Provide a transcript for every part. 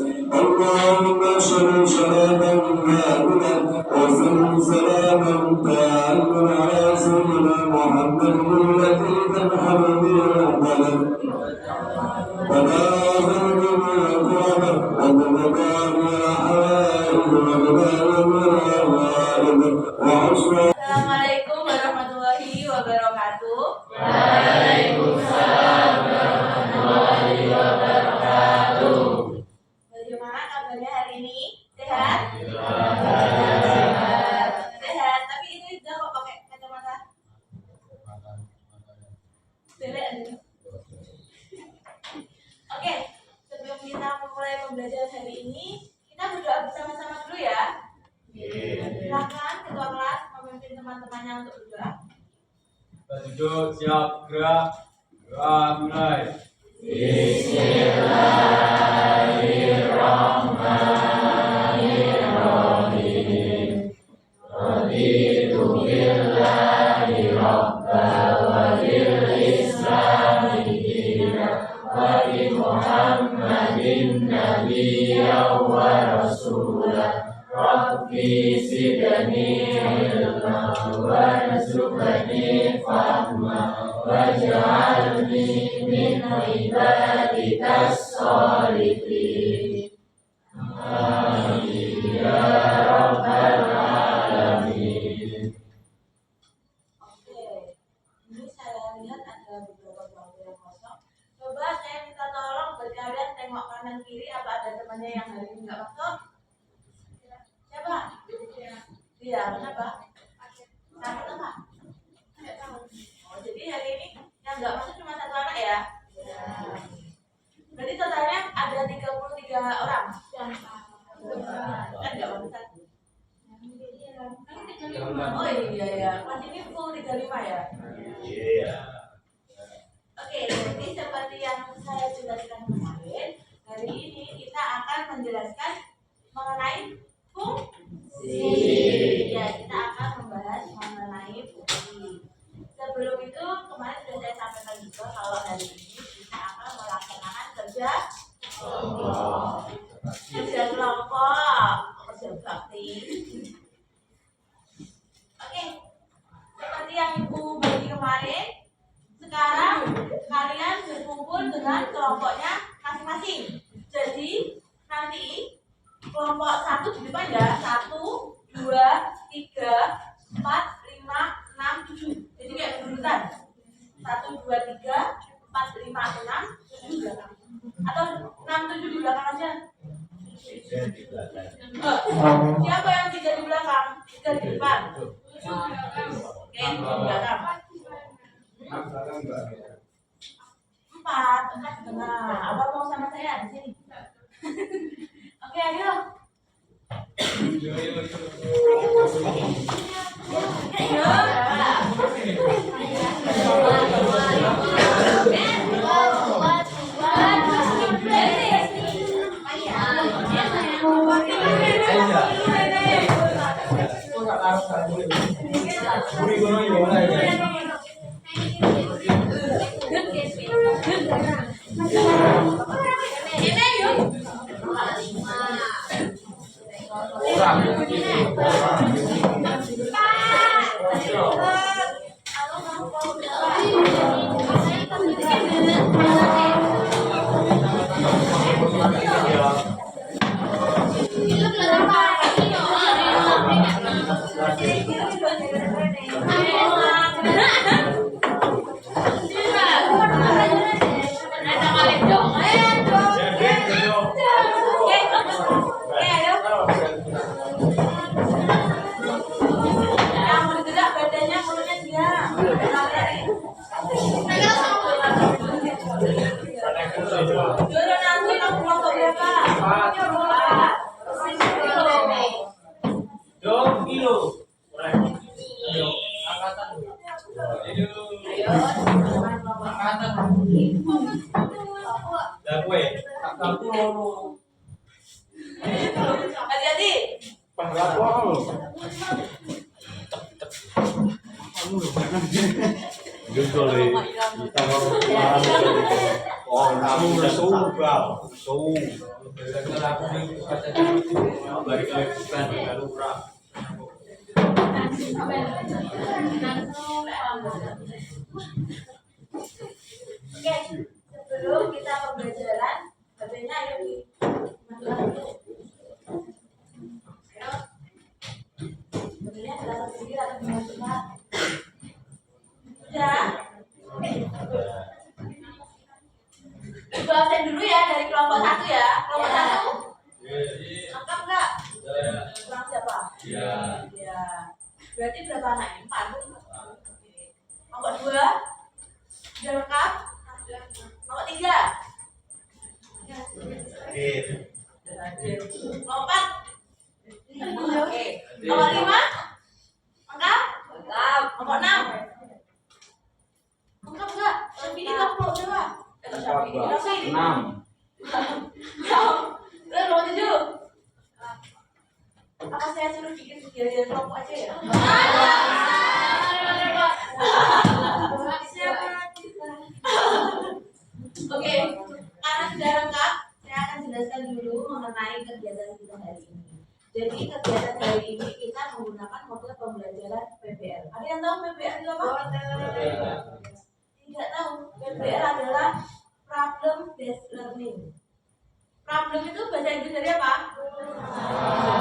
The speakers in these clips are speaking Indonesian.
اللهم صل صلاة كاملة وسلم سلاما تاما على سيدنا محمد الذي تنحل به القلم وتغفر به الكرم وتبقى به الحوائج وتبقى به الغائب وحسن. Assalamualaikum warahmatullahi wabarakatuh. Waalaikumsalam warahmatullahi wabarakatuh. Bagaimana kabarnya hari ini? Sehat? Sehat. Tapi ini udah kok pakai kacamata. Belek aja. Oke, sebelum kita memulai pembelajaran hari ini, kita berdoa bersama-sama dulu ya. Silakan ketua kelas memimpin teman-temannya untuk berdoa. Kita duduk, siap, gerak. Doa mulai. Bismillahirrahmanirrahim. Raditu billahi rabban wa bil islami dinan wa bi Muhammadin nabiyyan wa rasulan. Rabbi zidni ilma warzuqni fahma waj'alni min ibadikas sholihin. Amin ya rabbal alamin. Oke, ini saya lihat ada beberapa bangku yang kosong. Coba saya minta tolong buat kalian tengok kanan kiri apa ada temannya yang hari ini nggak masuk. Siapa? Iya, kenapa? Sakit apa? Oh, jadi hari ini yang nggak masuk cuma satu anak ya? Berarti totalnya ada 33 orang. Kan nggak masuk satu. Oh iya ya, kelas ini full 35 ya? Iya. Oke, jadi seperti yang saya jelaskan kemarin, hari ini kita akan menjelaskan mengenai fungsi. Ya, kita akan membahas mengenai fungsi. Sebelum itu, kemarin sudah saya sampaikan juga kalau hari ini kita akan melaksanakan kerja kelompok. Kerja kelompok, kerja bakti. Oke, seperti yang Ibu bagi kemarin, sekarang kalian berkumpul dengan kelompoknya masing-masing. Jadi nanti kelompok 1 di depan ya, 1, 2, 3, 4, 5, 6, 7. Jadi kayak berurutan 1, 2, 3, 4, 5, 6, 7 di belakang. Atau 6, 7 di belakang aja. Siapa yang 3 di belakang? 3 di depan. Oke, di belakang. 4 di tengah. Apa mau sama saya di sini? Oke, ayo. Hati-hati. Betul deh. Kita mau balik lagi bukan dengan lurah. Oke, sebelum kita pembelajaran, katanya ayo dimasukkan dulu. Ayo, sebenarnya adalah sendiri atau dimasukkan. Sudah. Ibu absen dulu ya dari kelompok 1 ya. Kelompok 1. Lengkap nggak? Kurang siapa? Iya. Ya. Berarti berapa anak ini? 4. Kelompok 2. Sudah lengkap? Kelompok 3. Kelompok 4. Oke. Kelompok 5. Lengkap? Lengkap. Kelompok 6. Lengkap nggak? Ini kamu mau coba? Syafi'i. 6. Terus kelompok 7. Apa saya suruh bikin kegiatan kelompok aja ya? Oke, karena sudah lengkap, saya akan jelaskan dulu mengenai kegiatan kita hari ini. Jadi kegiatan hari ini kita menggunakan metode pembelajaran PBL. Ada yang tahu PBL itu apa? Tidak tahu. PBL adalah problem based learning. Problem itu bahasa Inggris dari apa?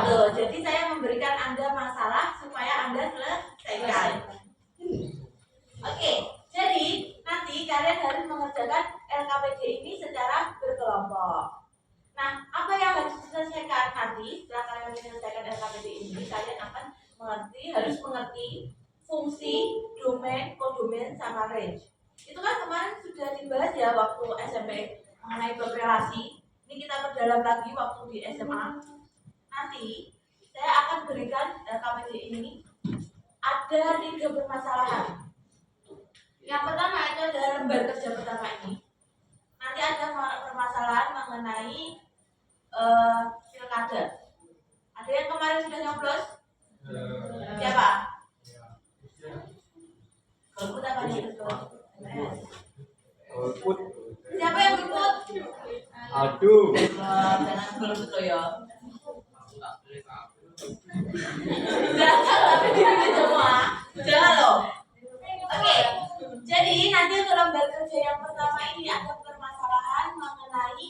Betul. Jadi saya memberikan Anda masalah supaya Anda selesaikan. Oke, jadi nanti kalian harus mengerjakan LKPD ini secara berkelompok. Nah, apa yang harus diselesaikan nanti setelah kalian menyelesaikan LKPD ini, kalian akan harus mengerti fungsi, domain, kodomain, sama range. Itu kan kemarin sudah dibahas ya waktu SMP mengenai bab relasi. Ini kita perdalam lagi waktu di SMA. Nanti saya akan berikan LKPD ini ada 3 permasalahan. Yang pertama itu adalah lembar kerja pertama ini. Nanti ada permasalahan mengenai pilkada. Ada yang kemarin sudah nyoblos? Siapa? Golput apa nih? Golput. Siapa yang golput? Aduh. Jangan golput loh ya. Jangan tapi dipilih semua. Jangan loh. Oke. Jadi nanti untuk lembar kerja yang pertama ini ada permasalahan mengenai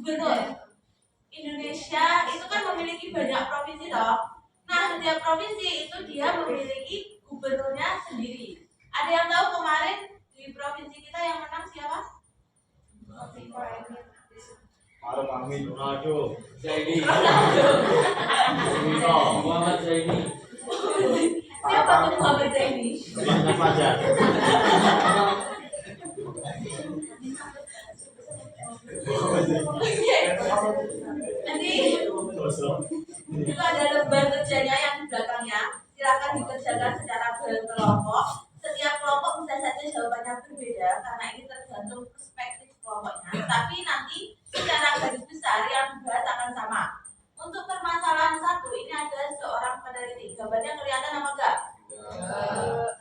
gubernur. Indonesia itu kan memiliki banyak provinsi toh. Nah, setiap provinsi itu dia memiliki gubernurnya sendiri. Ada yang tahu kemarin di provinsi kita yang menang siapa? Maruf Amin. Ronaldo. Zaini. Ronaldo. Muhammad Zaini. Siapa tuh Muhammad Zaini? Bapaknya Fajar. Nanti itu ada lembar kerjanya yang di belakangnya. Silakan dikerjakan secara berkelompok. Setiap kelompok bisa saja jawabannya berbeda karena ini tergantung perspektif kelompoknya. Tapi nanti secara garis besar yang dibahas akan sama. Untuk permasalahan 1 ini ada seorang peneliti. Gambarnya kelihatan apa enggak?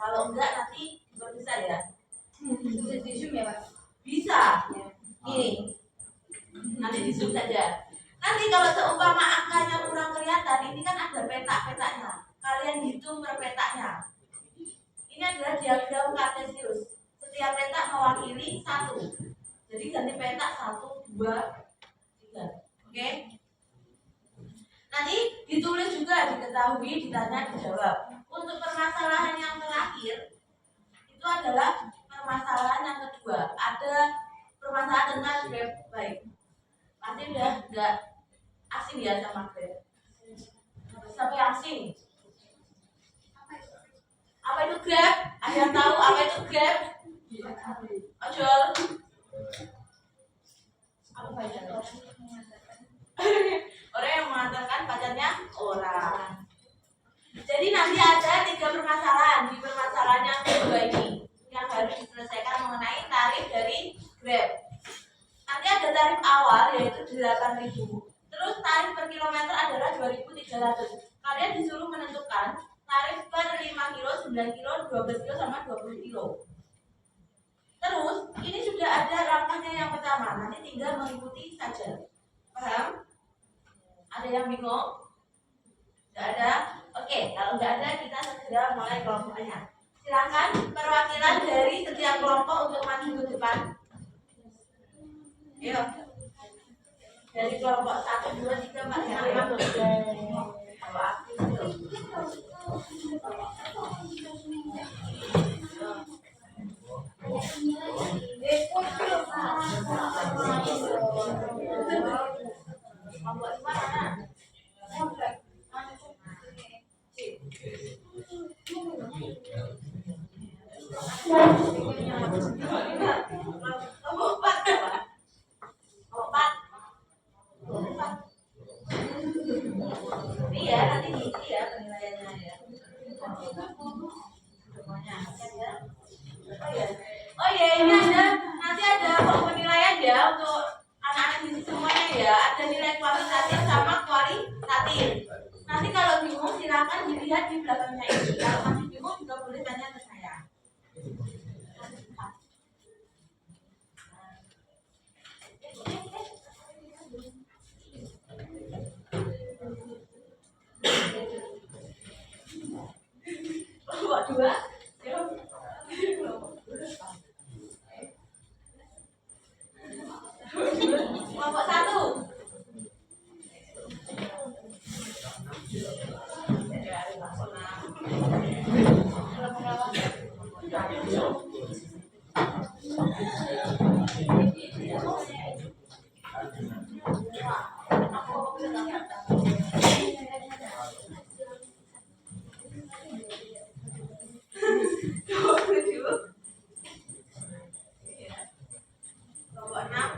Kalau enggak nanti diperbesar ya. Bisa di zoom ya Pak? Bisa. Ini. Nanti di zoom saja. Nanti kalau seumpama angkanya kurang kelihatan, ini kan ada peta-petanya. Kalian hitung per petanya. Ini adalah diagram kartesius. Setiap peta mewakili 1. Jadi ganti peta 1, 2, 3. Oke? Nanti ditulis juga, diketahui, ditanya, dijawab. Untuk permasalahan yang terakhir itu adalah permasalahan yang kedua. Ada permasalahan tentang grab baik. Pasti udah nggak asing ya sama grab. Sampai asing. Apa itu grab? Ada yang tahu apa itu grab? Ojol. Apa itu? Orang yang mengantarkan pacarnya orang. Jadi nanti ada 3 permasalahan di permasalahan yang kedua ini yang harus diselesaikan mengenai tarif dari Grab. Nanti ada tarif awal yaitu 8.000. Terus tarif per kilometer adalah 2.300. Kalian disuruh menentukan tarif per 5 kilo, 9 kilo, 12 kilo sama 20 kilo. Terus ini sudah ada langkahnya yang pertama, nanti tinggal mengikuti saja. Paham? Ada yang bingung? Tidak ada? Oke, kalau nggak ada kita segera mulai kelompoknya. Silakan perwakilan dari setiap kelompok untuk maju ke depan. Yuk. Dari kelompok 1, 2, 3, 4, 5. Kalau aktif kelompok 5 mana? Ini ya, nanti ini ya penilaiannya ya. Semuanya ada. Oh ya, ini ada nanti ada penilaian ya untuk anak-anak di sini semuanya ya. Ada nilai kualitatif sama kualitatif. Nanti kalau bingung silakan dilihat di belakangnya ini. Kalau masih bingung juga boleh tanya ke saya. Kelompok 2. Kelompok 1. Kelompok 6.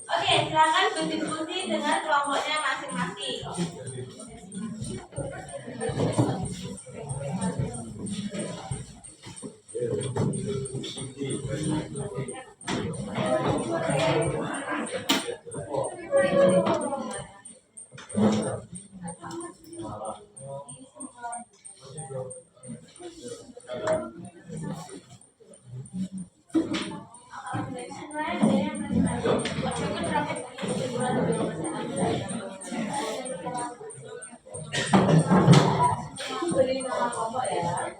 Oke, silakan berdiskusi dengan kelompoknya masing-masing. Beri nama kelompok ya.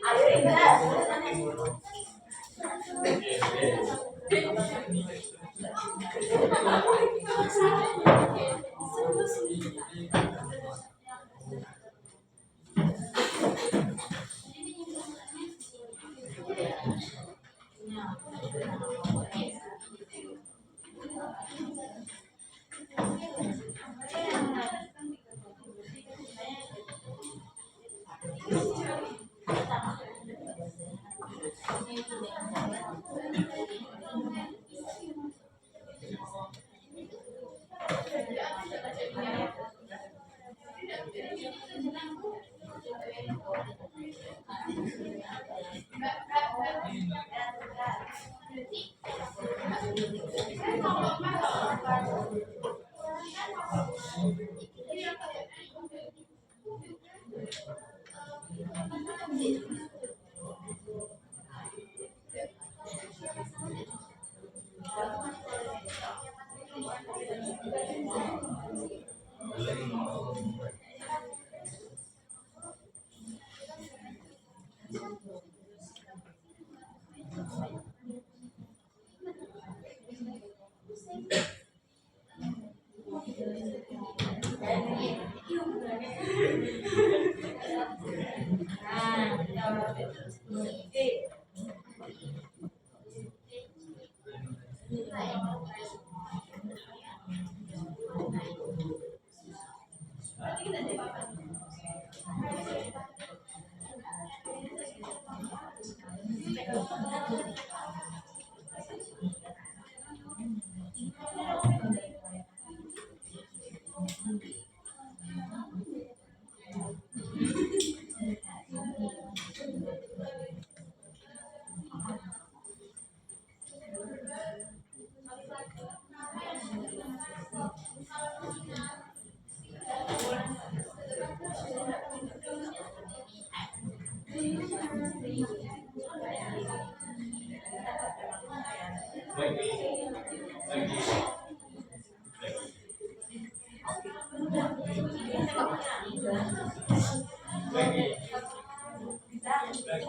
Ayo Indra.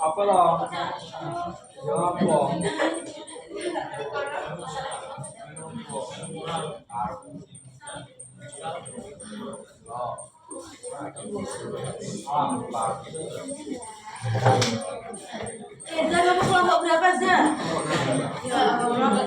Apa loh? Jawab loh. Kamu kelompok berapa, Zah? Ya Allah.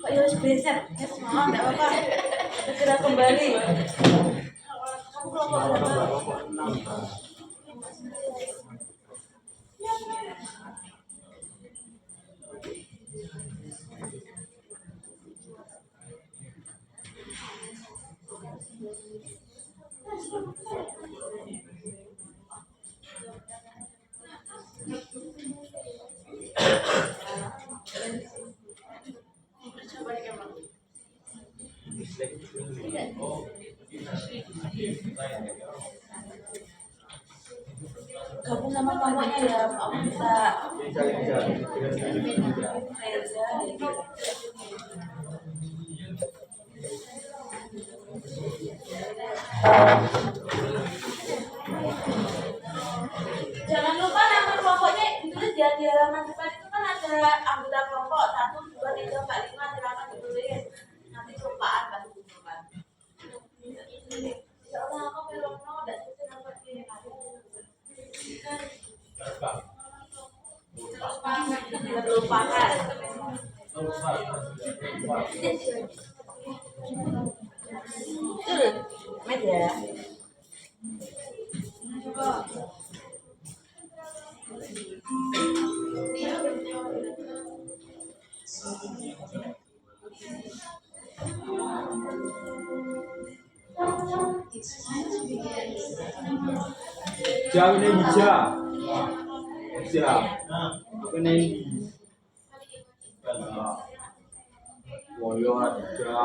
Kok ya harus beset? Ya semua, enggak apa-apa. Segera kembali. Kamu kelompok berapa? Gabung sama kelompoknya ya, kamu bisa. Jangan lupa nama kelompoknya ditulis di halaman depan itu kan ada anggota kelompok 1, 2, 3, 4, 5 silakan ditulis. Nanti kelupaan kan kelupaan. Ya Allah, aku belum mau dan itu dapat ini kamu. Terlupakan. Meja. Jauh nih hijau. Siap. Apa nih? Woyo ada.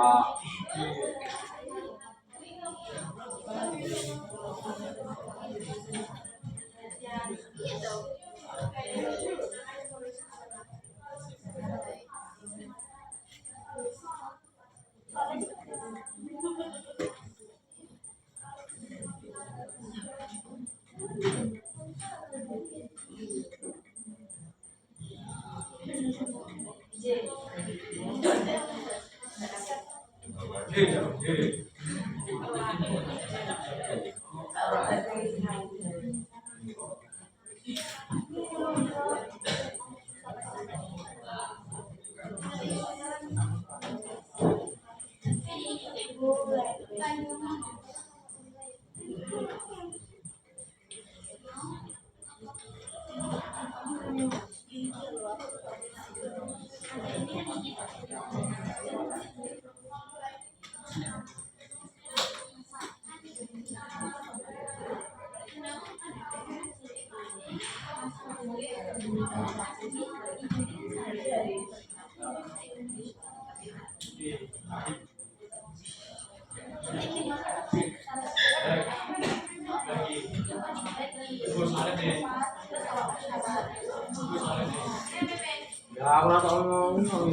Ya, aku tahu ngomong.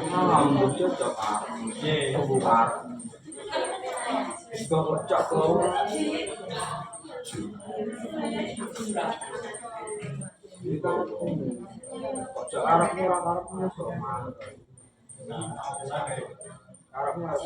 Nah, bocor cokak. Bukan. Kocak loh. Kocak Arabnya orang Arabnya sama. Arabnya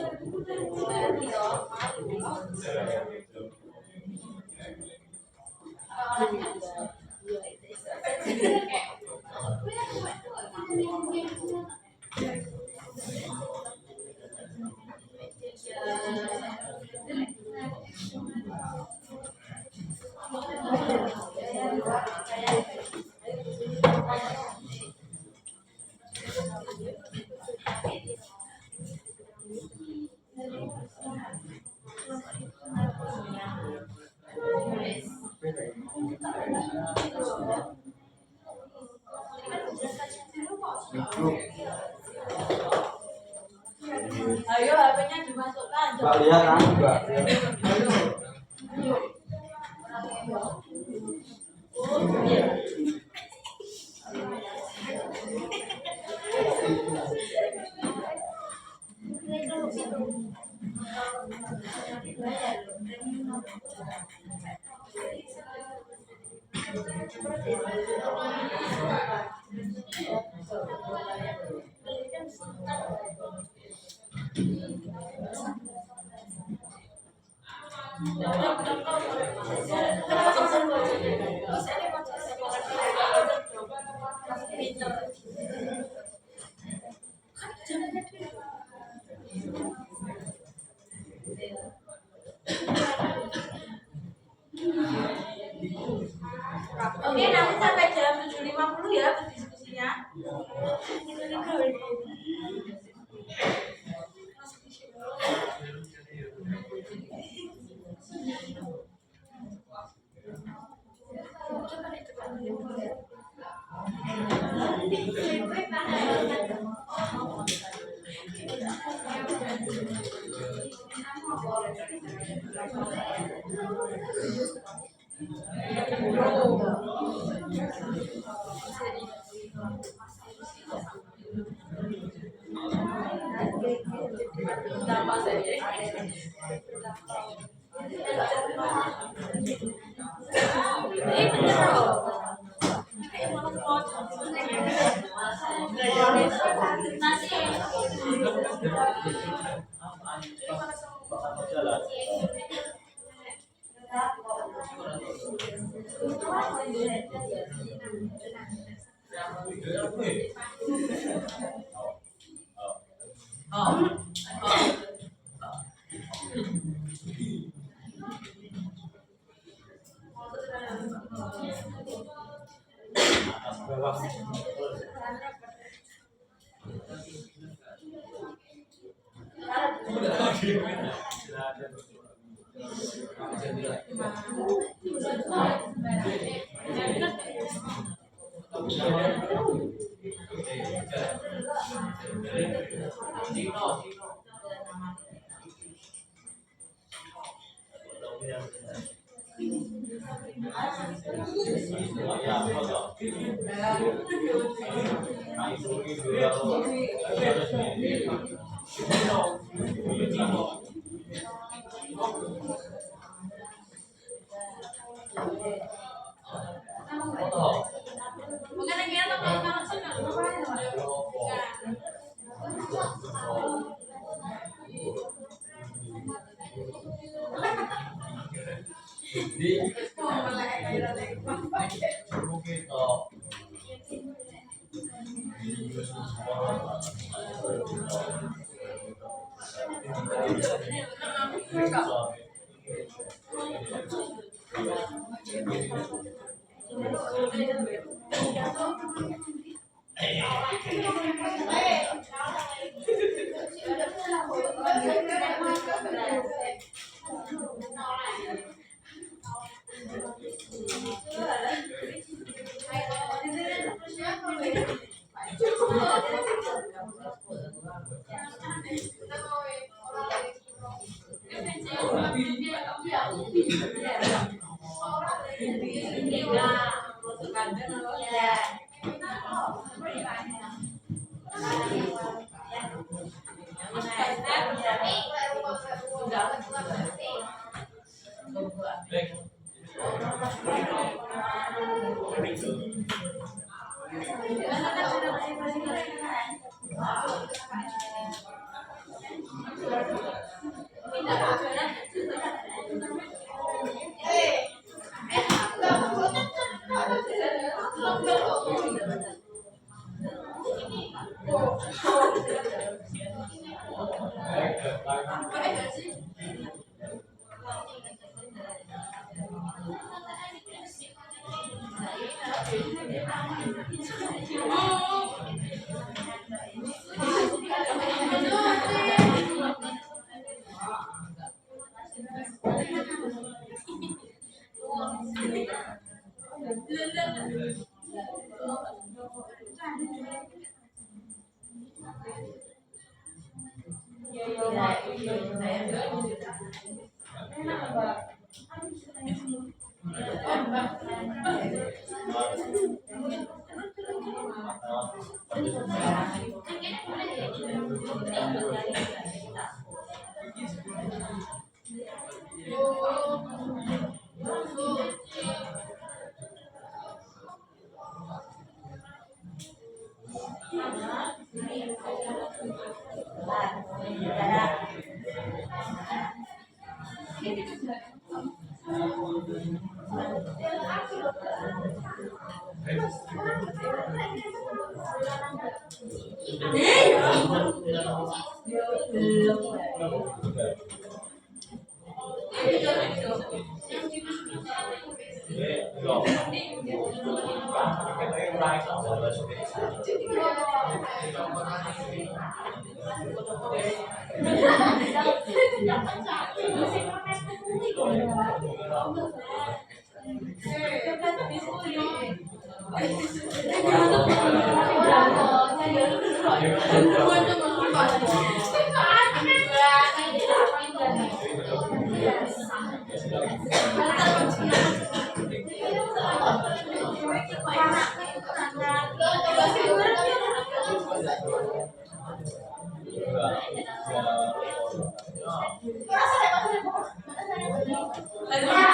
Ayo HP-nya dimasukkan. Mbak lihat kan Mbak. Oke, nanti sampai jam 7.50 ya berdiskusinya.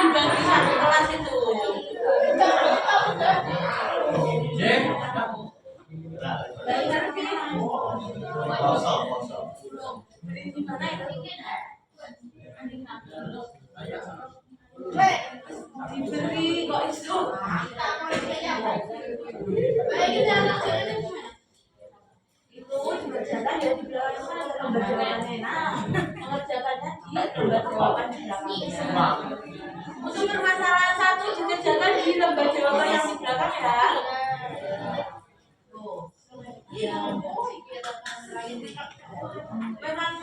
Dibagi satu kelas itu. Diberi kok itu. Itu dikerjakan ya di belakang sana ada lembar jawabannya. Nah, mengerjakannya di lembar jawaban di belakangnya. Untuk permasalahan satu dikerjakan di lembar jawaban yang di belakang ya. Iya. Memang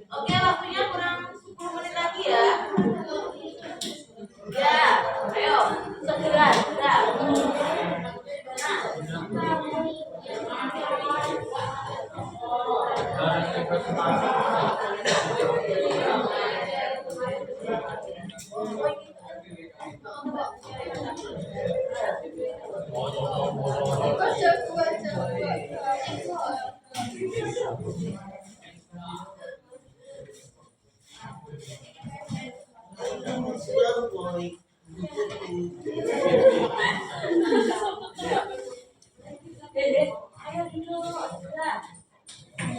oke, waktunya kurang 10 menit lagi ya. Ya, ayo segera. Ayo dulu, segera.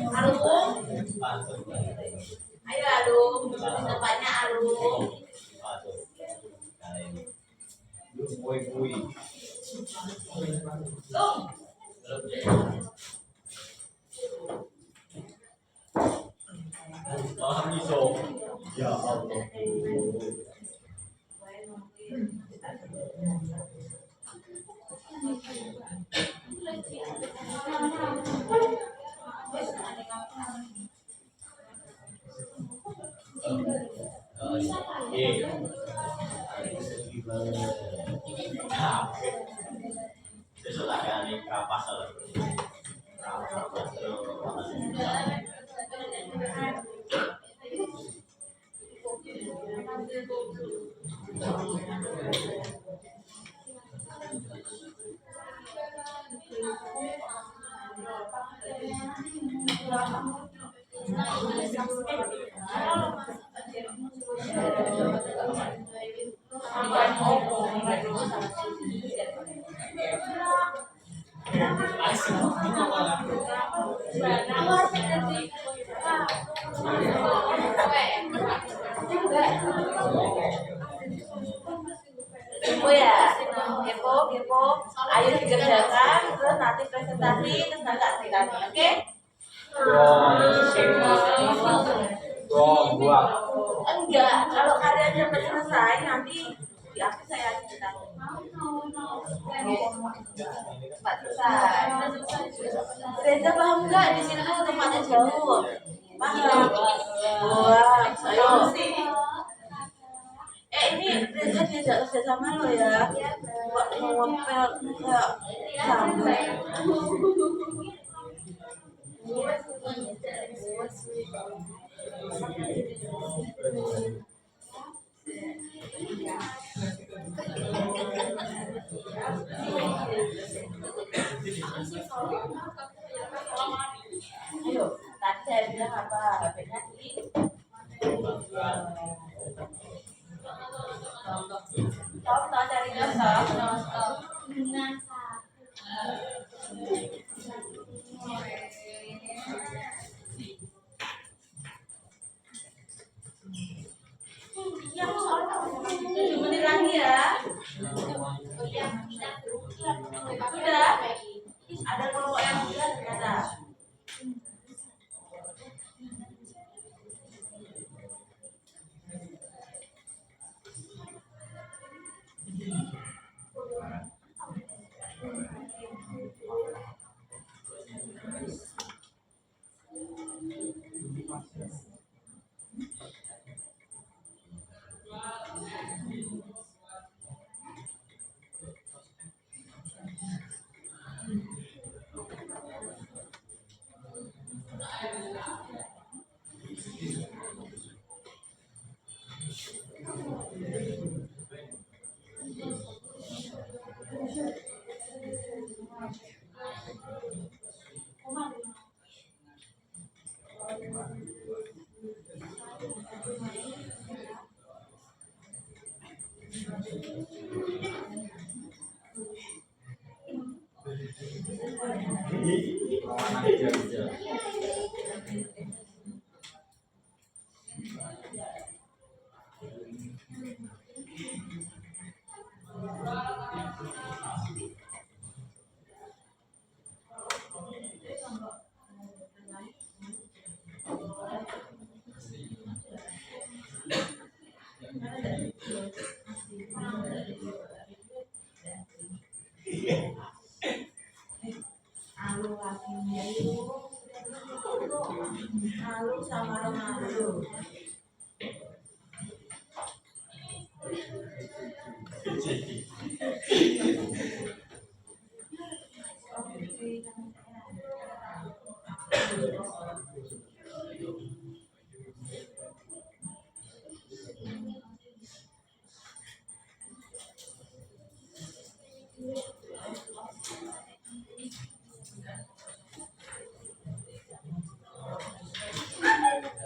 Alung. Ayo Alung, tempatnya Alung. Lung. Ya Allah. Besok tak ada nih kapas lah. Kepo ya, kepo. Ayo dikerjakan, terus nanti presentasi, terus nanti aplikasi, oke? Dua. Enggak, kalau kalian sampai selesai nanti di akhir saya cerita. Cepat selesai. Reza paham nggak di sini tuh tempatnya jauh? Paham? Wah, ayo. Ini Reza diajak kerja sama lo ya. Buat ngomel nggak sama. Ayo, tadi saya bilang apa? HP-nya di Tom, cari contoh. Yang soal 7 menit lagi ya. Sudah? Ada kelompok yang sudah ternyata. Malu sama Ronaldo.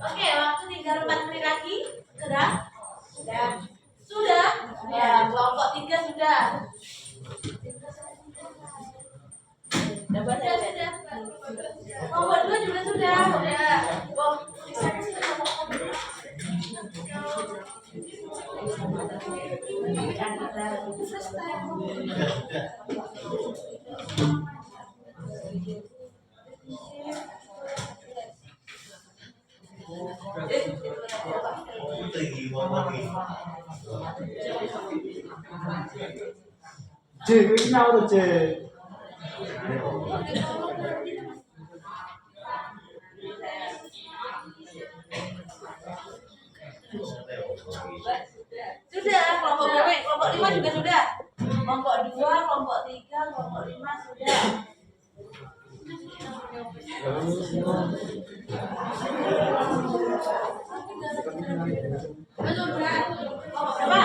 Oke, waktu tinggal 4 menit lagi. Sudah? Sudah? Ya, kelompok 3 sudah. Sudah. Kelompok 2 juga sudah. C, kenal tuh C. Sudah, kelompok berapa? Kelompok 5 juga sudah. Kelompok 2, kelompok 3, kelompok 5 sudah. Kelompok berapa?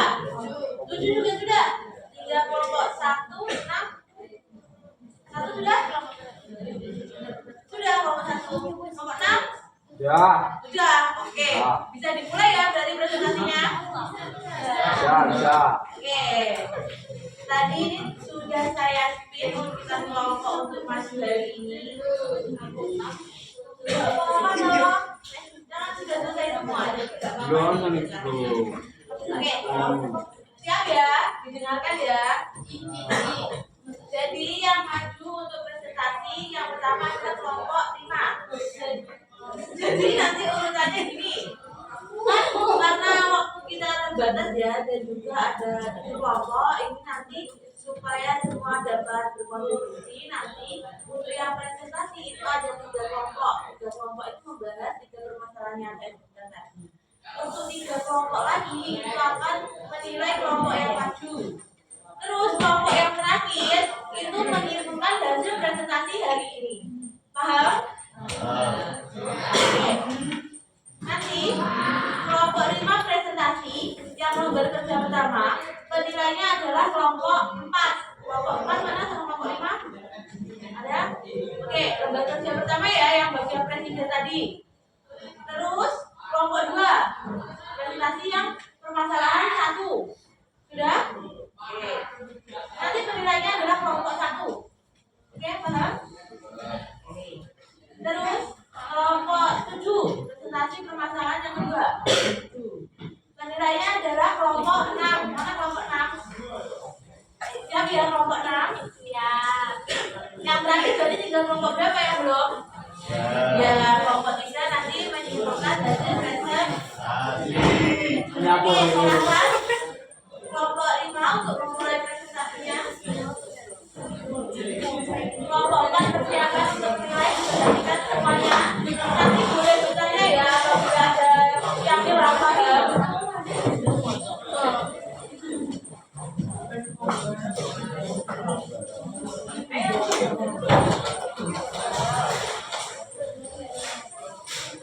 7 juga sudah. 3 kelompok 1, 6. 1 sudah? Sudah kelompok 1. Kelompok 6? Ya. Sudah. Oke. Bisa dimulai ya berarti presentasinya? Bisa. Oke. Tadi ini sudah saya spin urutan kelompok untuk Mas hari ini. Jangan sudah selesai semua. Belum itu. Oke. Siap ya? Didengarkan ya. Jadi yang maju untuk presentasi yang pertama adalah kelompok 5. Jadi nanti urutannya gini. Karena waktu kita terbatas ya dan juga ada kelompok ini nanti supaya semua dapat berkontribusi nanti untuk yang presentasi itu ada 3 kelompok. 3 kelompok itu membahas 3 permasalahan yang saya sebutkan tadi. Untuk 3 kelompok lagi itu akan menilai kelompok yang maju. Terus kelompok yang terakhir itu menyimpulkan hasil presentasi hari ini. Paham? Nanti kelompok 5 presentasi yang lembar kerja pertama penilainya adalah kelompok 4. Kelompok 4 mana sama kelompok 5? Ada? Oke, lembar kerja pertama ya yang bagian presiden tadi. Terus kelompok 2 presentasi yang permasalahan 1. Sudah? Oke. Nanti penilainya adalah kelompok 1. Oke, paham? Terus kelompok 7 presentasi permasalahan yang kedua. Penilainya adalah kelompok 6. Mana kelompok 6? Siap ya kelompok 6? Siap. Yang terakhir berarti tinggal kelompok berapa yang belum? Ya, kelompok 3 nanti menyimpulkan hasil presentasi. Oke, silakan. Kelompok 5 untuk memulai presentasinya. Kelompok 4 persiapan untuk menilai memperhatikan semuanya. Nanti boleh bertanya ya kalau tidak ada yang kurang paham.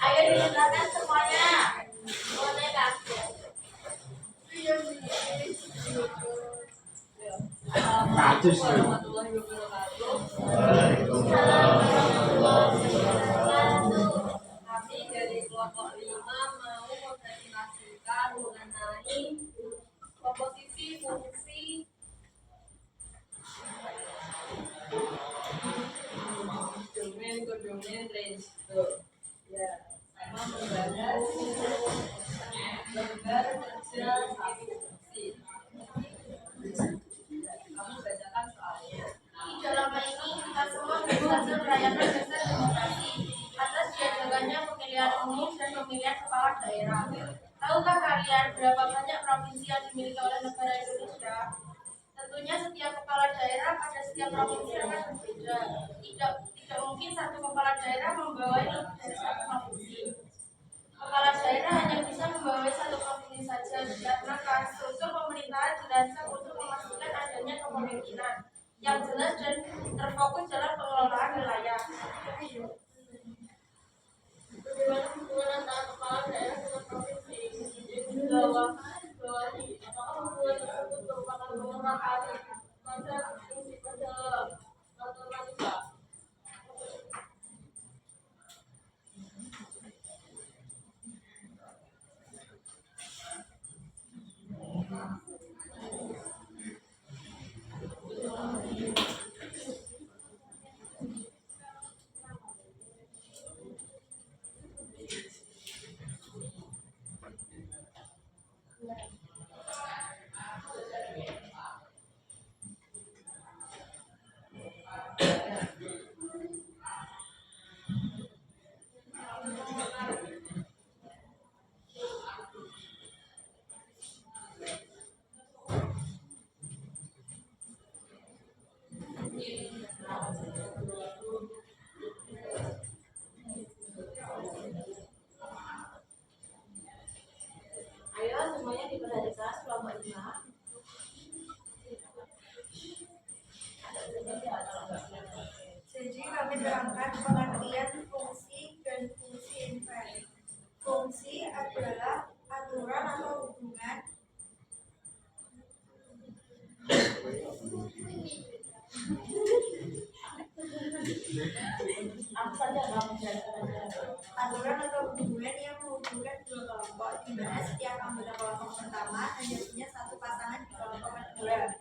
Ayo didengarkan semuanya. Boleh Kak? Ngaco sih. Kami dari kelompok 5 mau mempresentasikan mengenai komposisi fungsi domain ke domain range. Ya, sama membahas lembar kerja fungsi. Kamu bacakan soalnya. Di dalam ini kita semua berhasil merayakan dasar demokrasi atas diadakannya pemilihan umum dan pemilihan kepala daerah. Tahukah kalian berapa banyak provinsi yang dimiliki oleh negara Indonesia? Tentunya setiap kepala daerah pada setiap provinsi akan berbeda. Tidak mungkin satu kepala daerah membawai lebih dari satu provinsi. Kepala daerah hanya bisa membawai satu provinsi saja karena struktur pemerintahan dirancang untuk memastikan adanya kepemimpinan yang jelas dan terfokus dalam pengelolaan wilayah. Bagaimana hubungan antara kepala daerah dengan provinsi? Bahwa apakah hubungan tersebut merupakan pengurangan pada fungsi pada matematika? Ayo semuanya diperhatikan kelompok 5. Apa saja kamu Aturan atau hubungan yang menghubungkan dua kelompok di mana setiap anggota kelompok pertama hanya punya satu pasangan di kelompok kedua.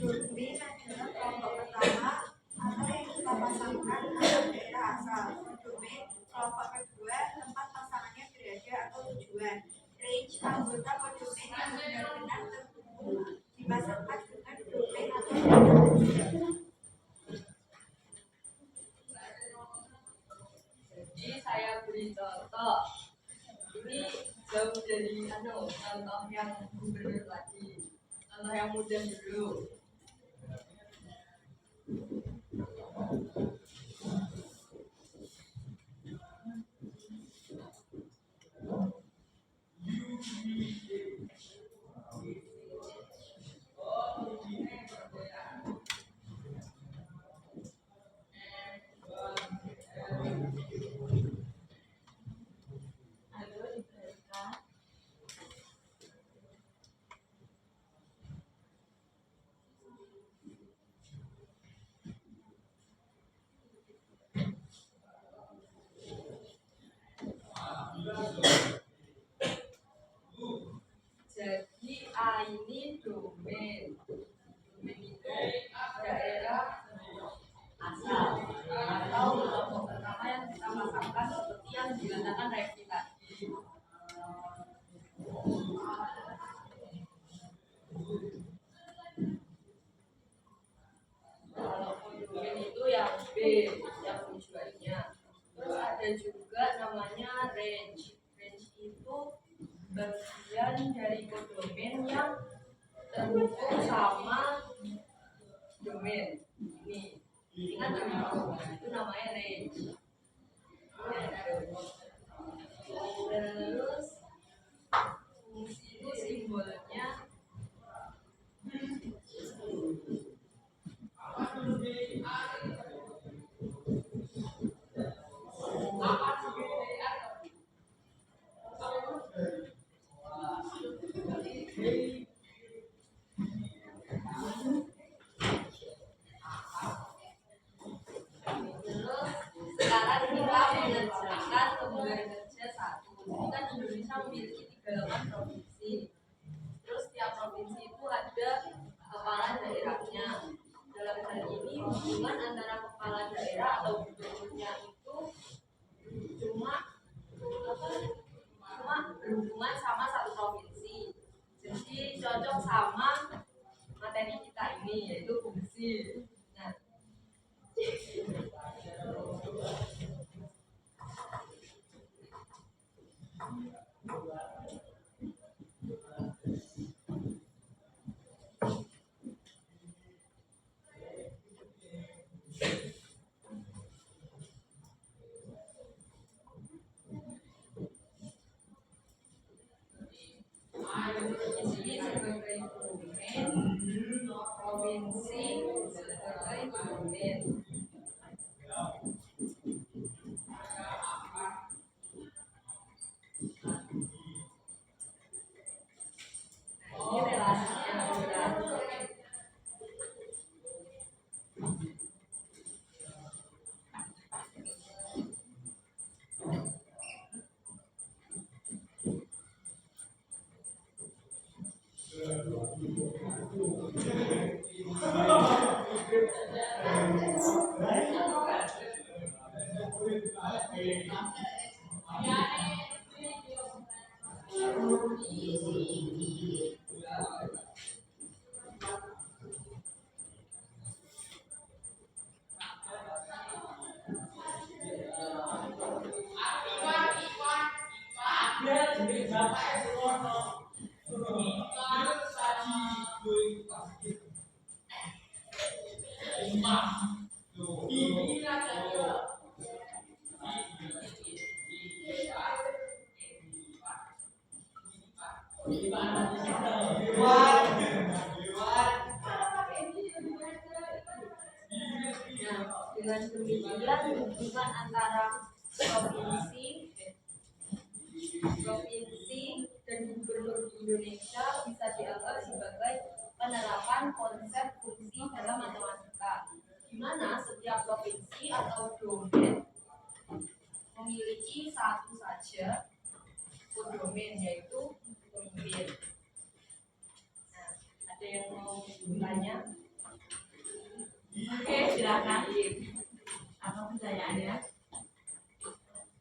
Domain adalah kelompok pertama atau yang kita pasangkan atau daerah asal. Domain kelompok kedua tempat pasangannya berada atau tujuan. Range anggota kodomain yang benar-benar terhubung dipasangkan dengan domain atau daerah tujuan. Jadi saya beri contoh. Ini jauh dari contoh yang benar lagi. Contoh yang mudah dulu. Halo, diberikan. Jadi A ini domain. Domain itu daerah asal atau kelompok pertama yang kita pasangkan seperti yang dikatakan Revi tadi. Kalau domain itu yang B, yang tujuannya. Terus ada juga namanya range. Range itu bagian dari kodomain yang terhubung sama domain ini. Ingat itu namanya range. Terus fungsi itu simbolnya sekarang kita mengerjakan lembaga kerja 1. Ini kan Indonesia memiliki 38 provinsi. Terus tiap provinsi itu ada kepala daerahnya. Dalam hal ini hubungan antara kepala daerah atau gubernurnya itu cuma berhubungan sama satu provinsi. Jadi cocok sama materi kita ini yaitu fungsi. Nah, di sini sebagai domain provinsi sebagai domain. Ini relasinya adalah dengan demikian hubungan antara provinsi dan gubernur di Indonesia bisa dianggap sebagai penerapan konsep fungsi dalam matematika, di mana setiap provinsi atau domain memiliki satu saja domain, yaitu pemimpin. Nah, ada yang mau bertanya? Oke, silakan. Apa pertanyaannya?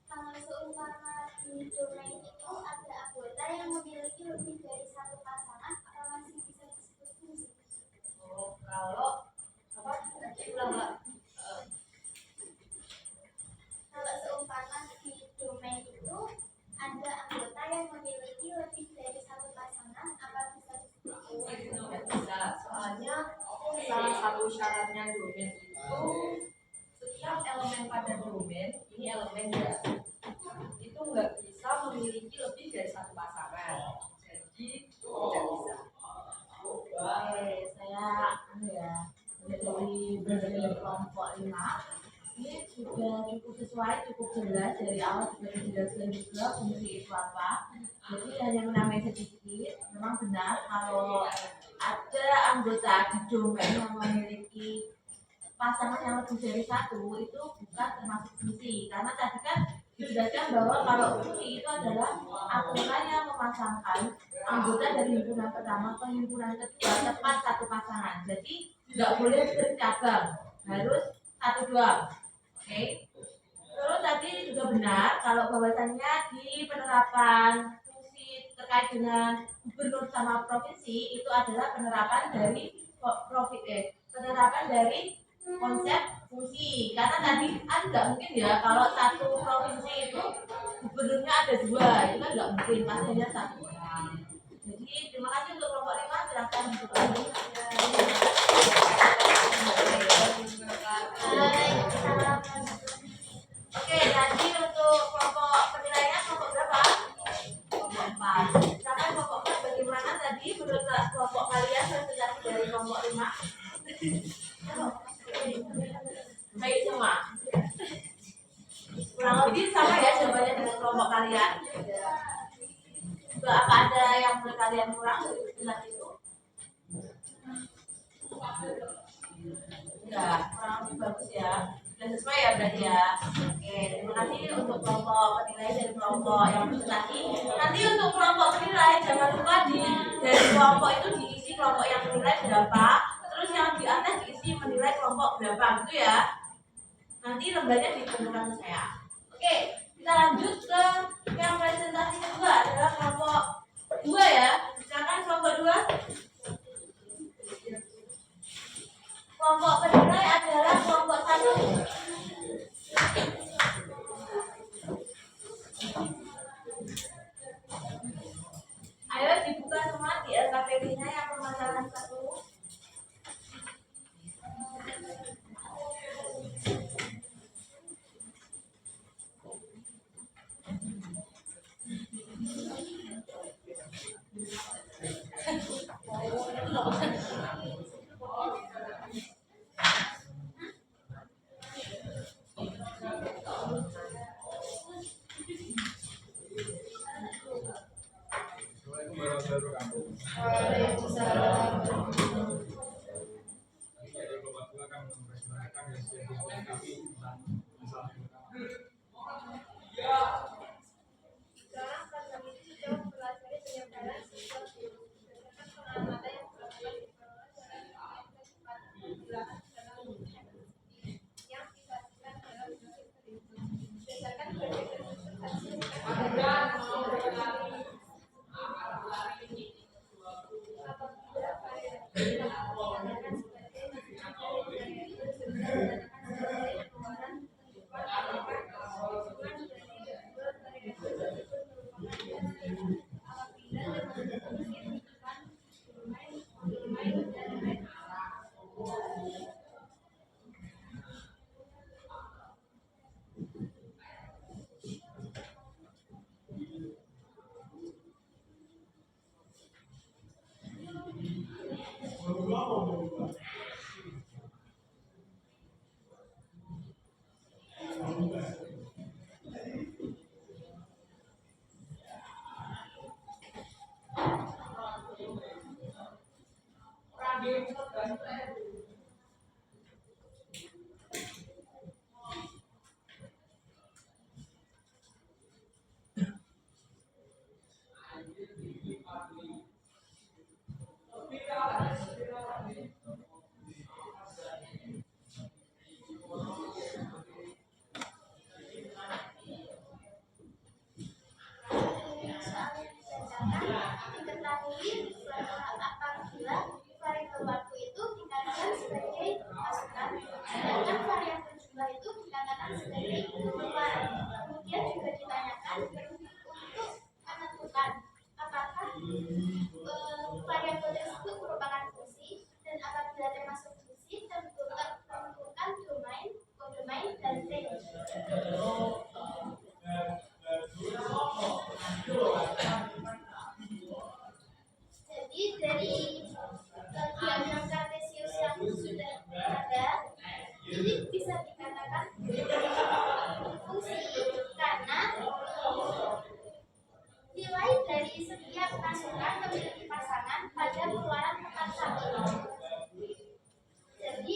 Kalau seumpama di domain itu ada anggota yang memiliki lebih dari satu pasangan, apa masih bisa disebut fungsi? Oh, kalau apa? Ulang Mbak. Kalau seumpama di domain itu ada anggota yang memiliki lebih dari satu pasangan, apa bisa disebut fungsi? Tidak bisa, soalnya salah satu syaratnya domain itu setiap elemen pada domain ini elemen ya, itu nggak bisa memiliki lebih dari satu pasangan, jadi tidak bisa. Oke, saya dari kelompok 5 ini sudah cukup sesuai, cukup jelas dari awal sudah dijelaskan juga fungsi itu apa. Jadi hanya menambah sedikit, memang benar kalau ada anggota di domain yang memiliki pasangan yang lebih dari satu itu bukan termasuk fungsi, karena tadi kan dijelaskan bahwa kalau fungsi itu adalah aturan yang memasangkan anggota dari himpunan pertama ke himpunan kedua tepat satu pasangan. Jadi tidak boleh bercabang, harus satu dua. Oke. Terus tadi juga benar kalau bahwasannya di penerapan fungsi terkait dengan gubernur sama provinsi itu adalah penerapan dari penerapan dari konsep fungsi, karena tadi kan nggak mungkin ya kalau satu provinsi itu gubernurnya ada dua, itu kan nggak mungkin, pasti hanya satu orang. Jadi terima kasih untuk kelompok 5, silakan duduk lagi. Oke, tadi untuk kelompok penilaian kelompok berapa? Kelompok 4. Silakan kelompok 4 bagaimana tadi menurut kelompok kalian presentasi dari kelompok 5? Baik semua. Kurang lebih sama ya jawabannya dengan kelompok kalian. Juga apa ada yang menurut kalian kurang dari presentasi itu? Ya, kurang lebih bagus ya. Sudah sesuai ya berarti ya. Oke, terima kasih untuk kelompok penilai dari kelompok yang presentasi. Nanti untuk kelompok penilai jangan lupa dari kelompok itu diisi kelompok yang menilai berapa, terus yang di atas diisi menilai kelompok berapa gitu ya. Nanti lembanya ditentukan ke saya. Oke, kita lanjut ke yang presentasi kedua adalah kelompok 2 ya. Silakan kelompok 2. Kelompok penilai adalah kelompok 1. Ayo dibuka semua di LKPD-nya yang permasalahan 1. Waalaikumsalam. Jadi kelompok 2 kan mempresentasikan hasil diskusi kami tentang masalah yang pertama. Sekarang program ini sudah mempelajari penyebaran sosial berdasarkan pengamatan yang dilakukan di bawah dalam kecepatan dalam yang dibagikan dalam grafik berikut. Berdasarkan grafik tersebut hasil apabila variasi dikatakan sebagai variabel dikatakan sebagai keluaran penunjukan keuntungan dari kedua variabel tersebut merupakan hasil apabila dengan fungsi rujukan domain dan range. Soal yang dibacakan diketahui bahwa apabila variabel waktu itu dikatakan sebagai masukan, sedangkan variabel jumlah itu dikatakan sebagai keluaran. Kemudian juga ditanyakan untuk menentukan apakah variabel tersebut merupakan fungsi, dan apabila termasuk fungsi tentukan domain, kodomain, dan range. Jadi dari diagram kartesius yang sudah ada, ini bisa dikatakan fungsi karena nilai dari setiap masukan memiliki pasangan pada keluaran tepat satu. Jadi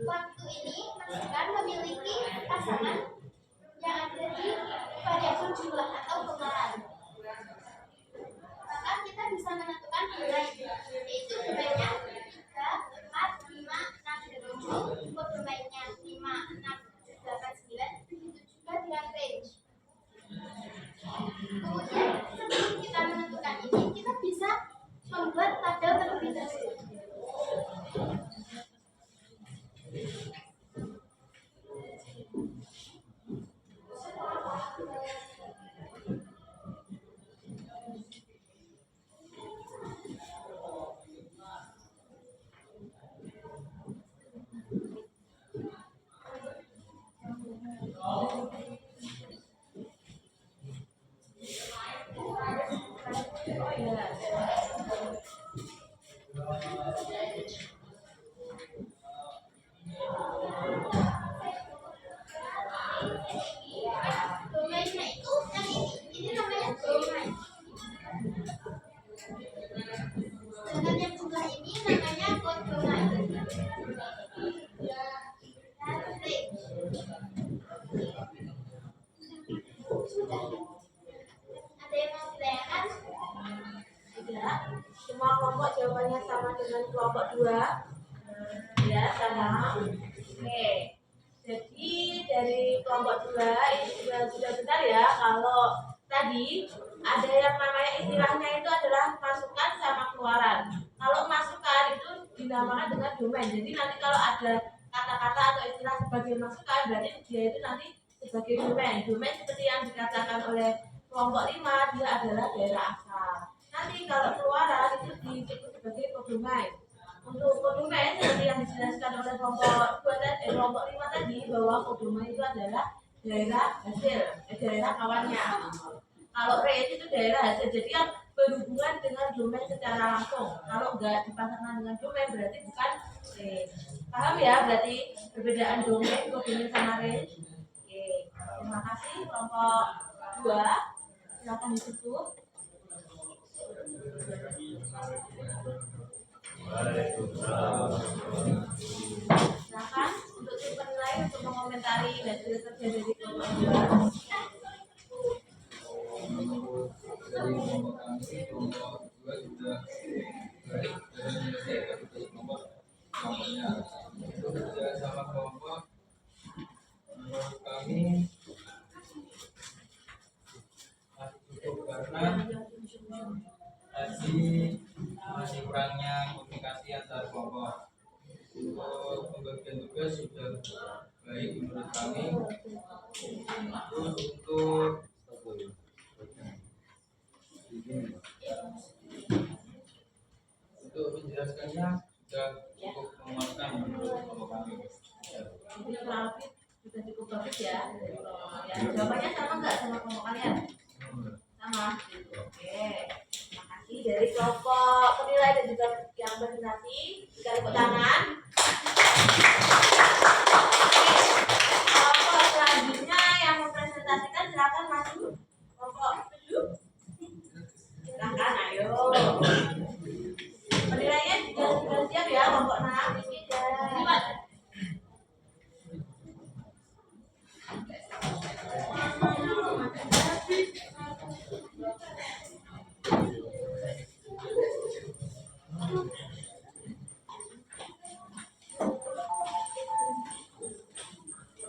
waktu ini masukan memiliki pasangan yang ada di variabel jumlah atau keluaran. Maka kita bisa menentukan domain, yaitu domainnya 3, 4, 5, 6, dan 7, domainnya 5, 6, 8, 9, begitu juga dengan range. Kemudian sebelum kita menentukan ini, kita bisa membuat tabel terlebih dahulu. Domainnya itu yang ini namanya domain. Sedangkan yang jumlah ini namanya kodomain. Dan range. Sudah. Ada yang mau ditanyakan? Tidak. Semua kelompok jawabannya sama dengan kelompok 2. Ya, sama. Oke. Jadi dari kelompok 2 ini juga sudah benar ya, kalau tadi ada yang namanya istilahnya itu adalah masukan sama keluaran. Kalau masukan itu dinamakan dengan domain. Jadi nanti kalau ada kata-kata atau istilah sebagai masukan, berarti dia itu nanti sebagai domain. Domain seperti yang dikatakan oleh kelompok 5, dia adalah daerah asal. Nanti kalau keluaran itu disebut sebagai kodomain. Untuk kodomain seperti yang dijelaskan oleh kelompok 5 tadi, bahwa kodomain itu adalah daerah hasil, daerah kawannya. Kalau range itu daerah hasil, jadi yang berhubungan dengan domain secara langsung. Kalau enggak dipasangkan dengan domain berarti bukan range. Paham ya? Berarti perbedaan domain, kodomain sama range. Oke, terima kasih kelompok 2. Silakan ditutup. Silakan untuk tim penilai untuk mengomentari hasil kerja dari kelompok 2. Dari kelompok kami, kelompok 2 sudah baik dalam menyelesaikan tugas kelompoknya. Untuk kerja sama kelompok, menurut kami masih cukup karena tadi masih kurangnya komunikasi antar kelompok. Untuk pembagian tugas sudah baik menurut kami. Terus untuk menjelaskannya sudah cukup memuaskan menurut kelompok kami. Ini kurang lebih sudah cukup bagus ya dari kelompok kalian. Jawabannya sama nggak sama kelompok kalian? Sama. Oke. Terima kasih dari kelompok penilai dan juga yang presentasi. Bisa tepuk tangan. Kelompok selanjutnya yang mempresentasikan silakan maju. Kelompok 7. Silakan, ayo. Penilainya sudah siap ya kelompok 6. Ini Pak.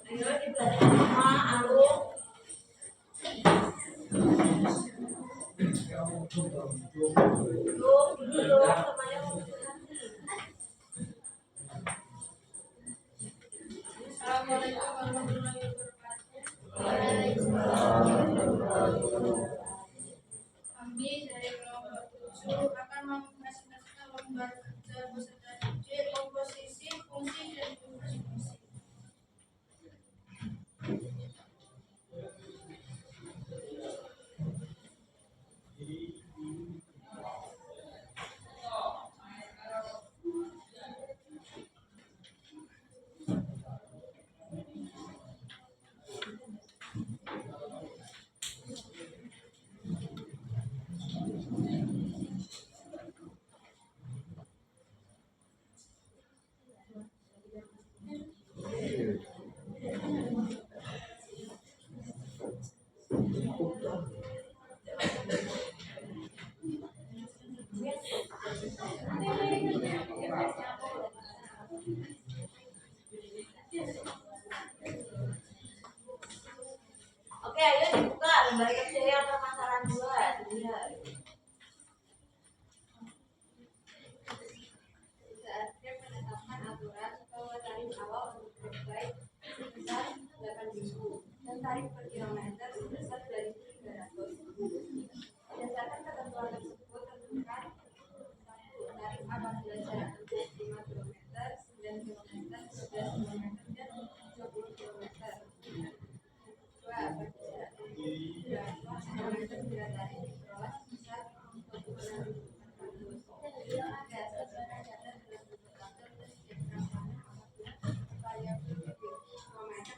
Ayo dibelajar sama Alung. Belum semuanya mau presentasi. Assalamualaikum warahmatullahi wabarakatuh. Kami dari kelompok 7 akan mempresentasikan lembar kerja beserta subjek, komposisi, fungsi, dan fungsi. Oke, ayo dibuka lembar kerja yang permasalahan 2. Dilihat. Saatnya menetapkan aturan bahwa tarif awal untuk trip bike sebesar 8.000 dan tarif per kilometer sebesar 2.300. Berdasarkan ketentuan tersebut tentukan 1. Tarif apabila jarak tempuh 5 km, 9 km, 11 km, dan 20 km. 2. Bagi jarak tempuh 2 km bila tarif diperoleh sebesar 26.400. 3. Sesuai data telah ditetapkan dan ditetapkan apabila upaya kilometer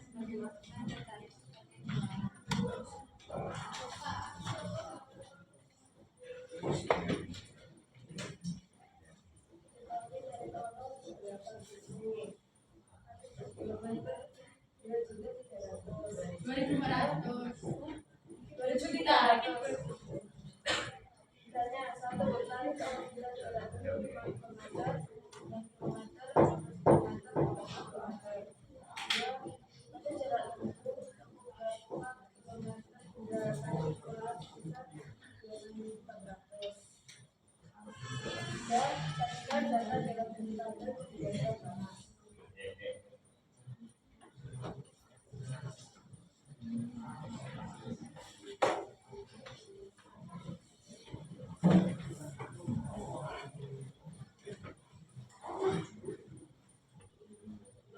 sebagai masukan dan tarif sebagai Misalnya, 1 bertarif apabila jarak tempuh 5 km, 9 km, 11 km, 2. Pada jarak tempuh 25 km hingga tarif diperoleh sebesar 2.400. Dan pastikan data dalam tabel diagram bawah.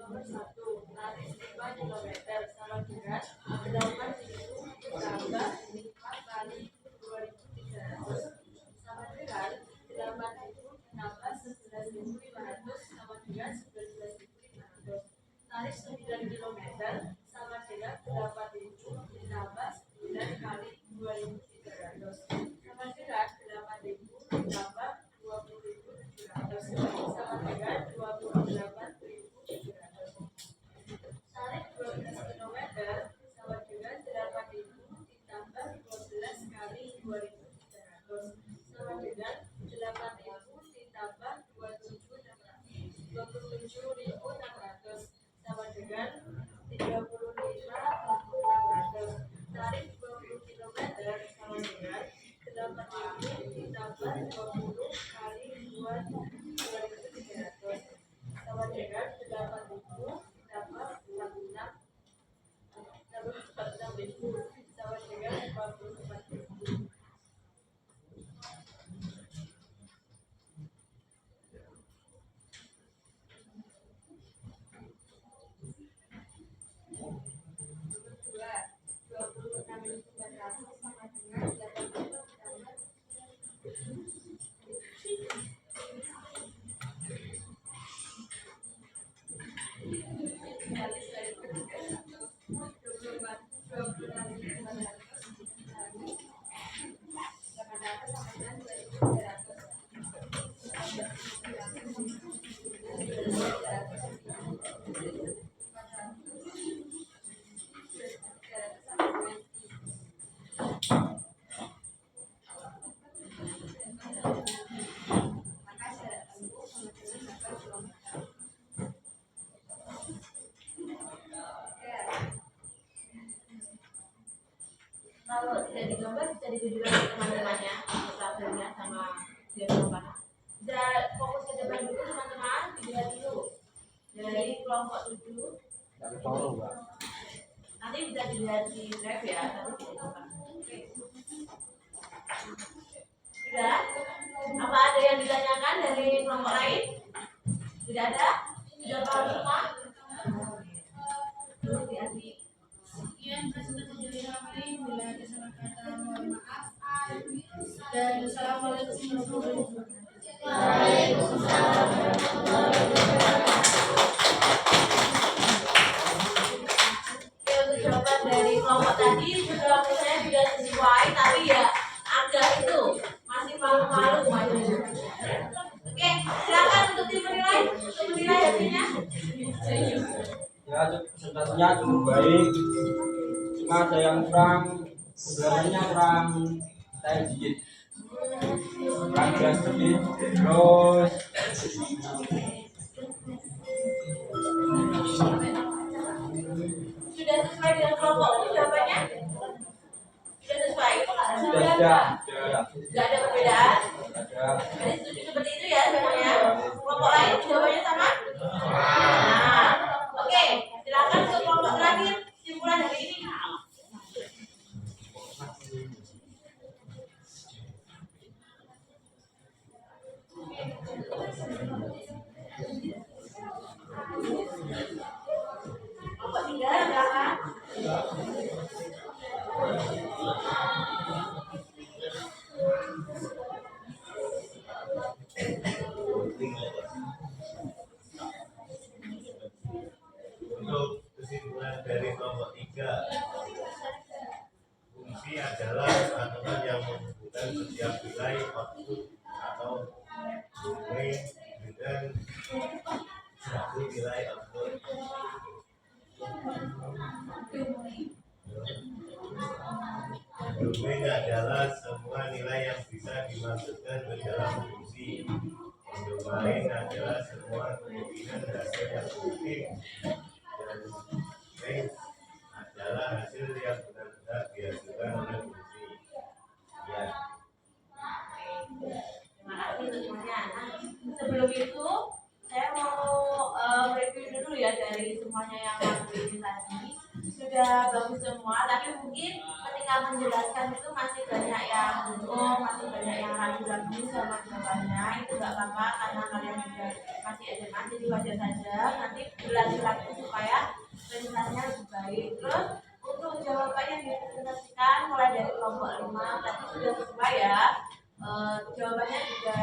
Nomor 1, tarif 5 km sama dengan 8.000 ditambah 5 kali 2.300 sama dengan 8.000 ditambah 11.500 sama dengan 19.500. Tarif 9 km sama dengan 8.000 ditambah 9 kali 2.300 sama dengan 8.000 27.600 sama dengan 35.600. Tarif 20 km sama dengan 8.000 ditambah 20 kali 2.300 sama dengan 8.000 ditambah 46 ribu sama dengan 44.000. Kalau tidak digambar bisa ditujukan ke teman-temannya, tabelnya sama diagram. Bisa fokus ke depan dulu teman-teman, dilihat dulu dari kelompok 7. Nanti bisa dilihat di drive ya, tapi tidak digambar. Oke. Sudah? Apa ada yang ditanyakan dari kelompok lain? Tidak ada? Sudah paham semua? Hati-hati. Sekian presentasi dari kami. Bila ada salah kata mohon maaf. Dan assalamualaikum warahmatullahi wabarakatuh. Waalaikumsalam warahmatullahi wabarakatuh. Oke, untuk jawaban dari kelompok tadi juga misalnya tidak sesuai, tapi ya agak itu masih malu-malu semuanya. Oke, silakan untuk tim menilai, untuk menilai hasilnya. Ya, presentasinya cukup baik. Cuma ada yang kurang, udaranya kurang saya dikit. Kurang jelas sedikit. Terus Sudah sesuai dengan kelompok jawabannya? Sudah sesuai? sudah. Tidak ada perbedaan? Ada. Jadi setuju seperti itu ya semuanya? Kelompok lain jawabannya sama? Nah, oke, silakan untuk kelompok terakhir simpulan hari ini. Kelompok 3 silakan. Untuk kesimpulan dari kelompok 3, fungsi adalah satuan yang menghubungkan setiap nilai output atau domain dengan satu nilai output. Domain adalah semua nilai yang bisa dimasukkan ke dalam fungsi. Domain adalah semua kemungkinan hasil yang mungkin, dan range adalah hasil yang benar-benar dihasilkan oleh fungsi. Ya. Terima kasih untuk semuanya. Nah, sebelum itu saya mau review dulu ya dari semuanya yang waktu ini tadi. Sudah bagus semua, tapi mungkin ketika menjelaskan itu masih banyak yang bingung, masih banyak yang ragu-ragu sama jawabannya. Itu nggak apa-apa karena kalian juga masih SMA, jadi wajar saja. Nanti berlatih lagi supaya presentasinya lebih baik. Terus untuk jawaban yang dipresentasikan mulai dari kelompok 5 tadi sudah sesuai ya. Jawabannya juga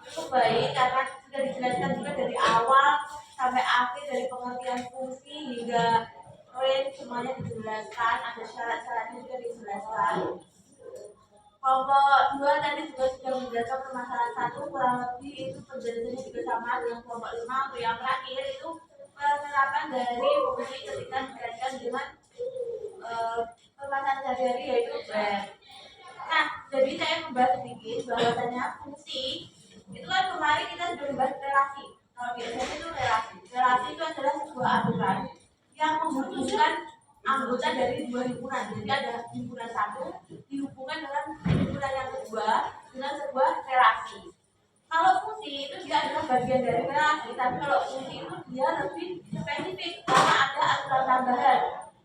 cukup baik karena sudah dijelaskan juga dari awal sampai akhir, dari pengertian fungsi hingga range semuanya dijelaskan, ada syarat-syaratnya juga dijelaskan. Kelompok 2 tadi juga sudah menjelaskan permasalahan 1 kurang lebih itu penjelasannya juga sama dengan kelompok 5. Untuk yang terakhir itu penerapan dari fungsi ketika dikaitkan dengan permasalahan sehari-hari yaitu brand. Nah, jadi saya membahas sedikit bahwasanya fungsi itu kan kemarin kita sudah membahas relasi. Kalau biasanya itu relasi aturan yang menghubungkan anggota dari dua himpunan. Jadi ada himpunan satu dihubungkan dengan himpunan yang kedua dengan sebuah relasi. Kalau fungsi itu dia adalah bagian dari relasi, tapi kalau fungsi itu dia lebih spesifik karena ada aturan tambahan,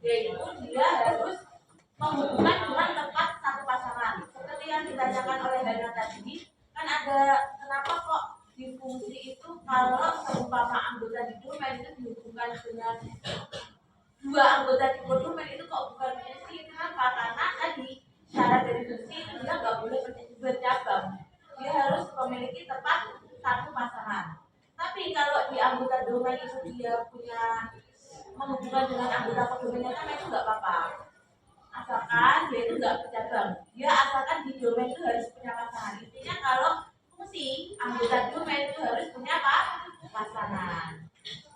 yaitu dia harus menghubungkan dengan tempat satu pasangan. Seperti yang ditanyakan oleh Hana tadi, kan ada kenapa kok di fungsi itu kalau seumpama anggota di domain itu dihubungkan dengan dua anggota di domain itu kok bukan fungsi? Kenapa? Karena tadi syarat dari fungsi itu dia nggak boleh bercabang, dia harus memiliki tempat satu pasangan. Tapi kalau di anggota domain itu dia punya menghubungkan dengan anggota domainnya kan itu nggak apa-apa, asalkan dia itu nggak bercabang. Dia asalkan di domain itu harus punya pasangan. Intinya kalau fungsi anggota domain itu harus punya pasangan.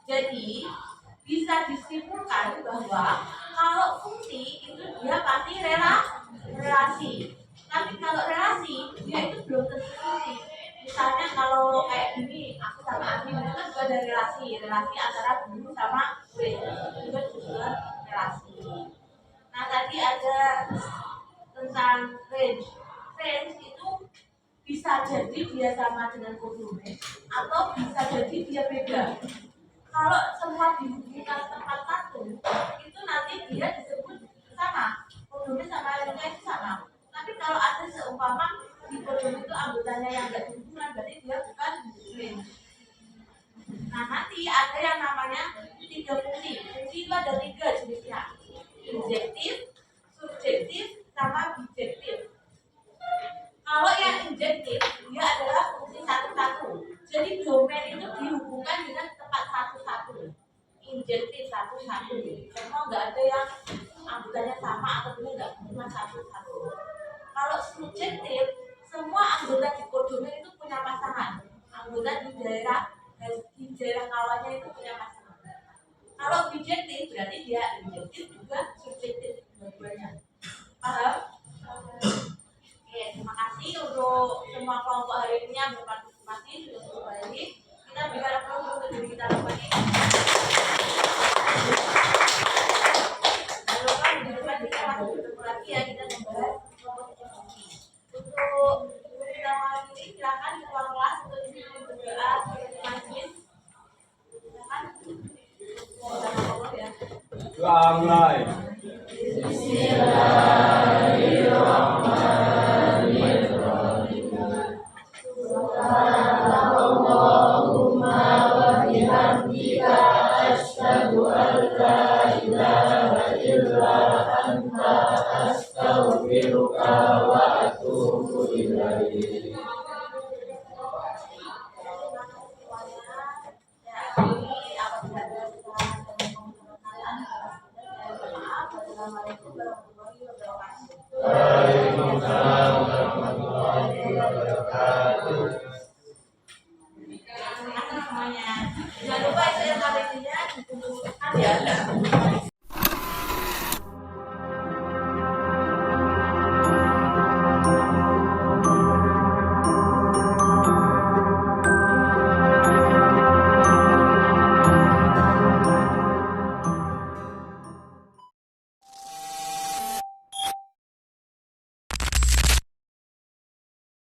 Jadi bisa disimpulkan bahwa kalau fungsi itu dia pasti relasi. Tapi kalau relasi dia itu belum tentu fungsi. Misalnya kalau kayak gini, aku sama Andi itu kan juga ada relasi antara guru sama murid, itu juga relasi. Nah tadi ada tentang range itu bisa jadi dia sama dengan kodomen atau bisa jadi dia beda. Kalau semua dihubungkan tempat satu, itu nanti dia disebut sama, kodomen sama range itu sama. Tapi kalau ada seumpama di kodomen itu anggotanya yang tidak dihubungkan, berarti dia bukan range. Nah nanti ada yang namanya tiga fungsi. Fungsi itu ada tiga jenisnya: injektif, subjektif, sama bijektif. Kalau yang injektif dia adalah fungsi satu-satu. Jadi domain itu dihubungkan dengan tempat satu-satu. Injektif satu-satu. Memang nggak ada yang anggotanya sama atau nggak cuma satu-satu. Kalau subjektif, semua anggota di kodomen itu punya pasangan. Anggota di daerah kawannya itu punya pasangan. Kalau bijektif berarti dia injektif juga subjektif dua-duanya. Paham? Oke, terima kasih untuk semua kelompok hari ini yang berpartisipasi sudah cukup baik. Kita berikan aplaus untuk diri kita lagi. Lalu kan di depan kita masih bertemu lagi ya, kita membahas kelompok fungsi. Untuk kita malam ini silakan di ruang kelas untuk berdoa majlis. Silakan. Doa mulai. Bismillah.